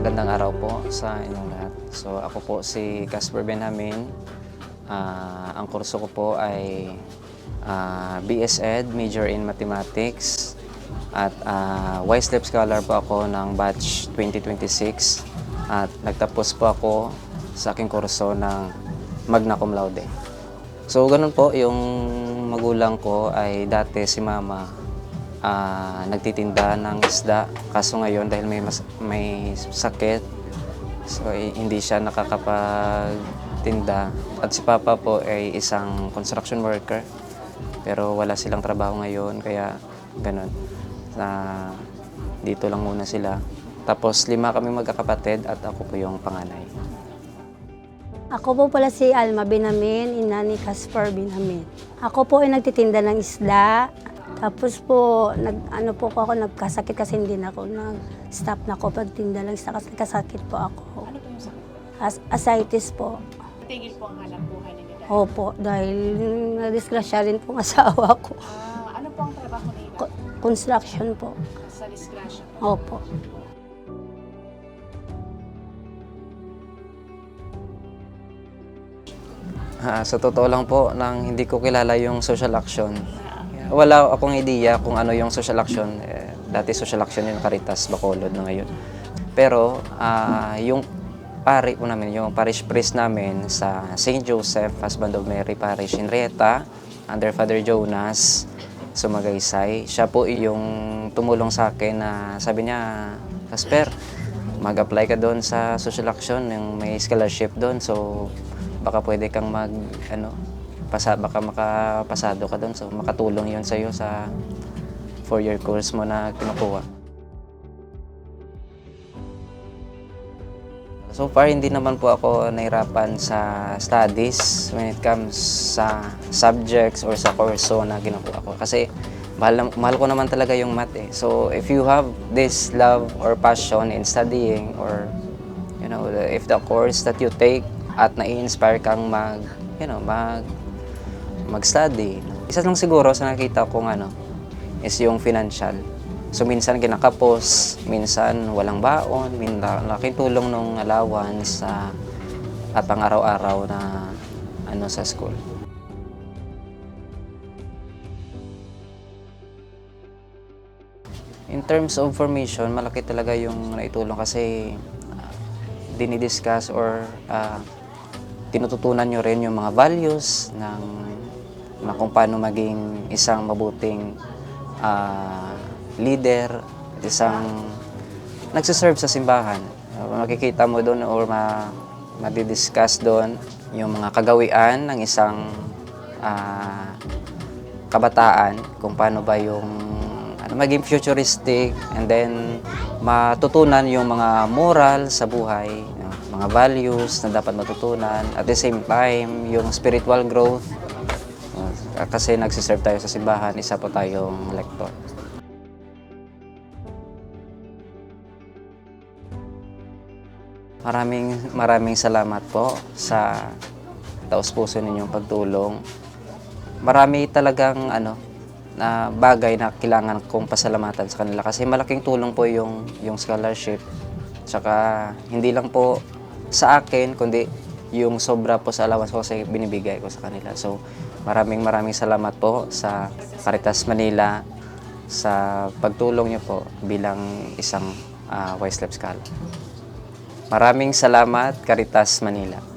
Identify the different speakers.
Speaker 1: Magandang araw po sa inyong lahat. So ako po si Casper Benjamin. Ang kurso ko po ay BS Ed, major in Mathematics. At YSLEP Scholar po ako ng batch 2026. At nagtapos po ako sa aking kurso ng Magna Cum Laude. So ganun po, yung magulang ko ay dati si mama nagtitinda ng isda, kaso ngayon dahil may sakit, so hindi siya nakakapagtinda. At si papa po ay isang construction worker, pero wala silang trabaho ngayon, kaya ganun, dito lang muna sila. Tapos 5 kami magkakapatid at ako po yung panganay.
Speaker 2: Ako po pala si Alma Benjamin, ina ni Casper Benjamin. Ako po ay nagtitinda ng isda. Tapos po, nagkasakit kasi hindi na ako nag-stop na ako pagtinda ng isda kasi nagkasakit po ako.
Speaker 3: Ano po yung sakit?
Speaker 2: Ascites po.
Speaker 3: Tigil po ang hanap buhay ninyo dahil?
Speaker 2: Opo, dahil na-disgrasya rin po ang asawa ko.
Speaker 3: Ano po ang trabaho nila?
Speaker 2: Construction po.
Speaker 3: Sa disgrasya?
Speaker 2: Opo.
Speaker 1: Sa totoo lang po, nang hindi ko kilala yung social action, wala akong idea kung ano yung social action. Dati social action yung Caritas Bacolod na ngayon. Pero yung pari po namin, yung parish priest namin sa St. Joseph, Husband of Mary Parish in Rieta, under Father Jonas Sumagaysay, siya po yung tumulong sa akin na sabi niya, Casper, mag-apply ka doon sa social action, yung may scholarship doon, so baka pwede kang baka makapasado ka doon, so makatulong yun sa'yo sa 4-year course mo na kinukuha. So far, hindi naman po ako nahirapan sa studies when it comes sa subjects or sa kurso na kinukuha ko. Kasi mahal ko naman talaga yung math eh. So if you have this love or passion in studying, or if the course that you take at nai-inspire kang mag-study. Isa lang siguro sa nakita kong is yung financial. So minsan kinakapos, minsan walang baon, laking tulong ng allowance at pang-araw-araw na sa school. In terms of formation, malaki talaga yung naitulong kasi dinidiscuss or tinututunan nyo rin yung mga values na kung paano maging isang mabuting leader, isang nagsiserve sa simbahan. Makikita mo doon or madidiscuss doon yung mga kagawian ng isang kabataan, kung paano ba yung maging futuristic, and then matutunan yung mga moral sa buhay, mga values na dapat matutunan. At the same time, yung spiritual growth, kasi nagsiserve tayo sa simbahan, isa po tayong lektor. Maraming salamat po sa taos-puso ninyong pagtulong. Marami talagang na bagay na kailangan kong pasalamatan sa kanila kasi malaking tulong po yung scholarship. Tsaka hindi lang po sa akin, kundi yung sobra po sa allowance ko kasi binibigay ko sa kanila. So maraming salamat po sa Caritas Manila sa pagtulong niyo po bilang isang YSLEP Scholar. Maraming salamat, Caritas Manila.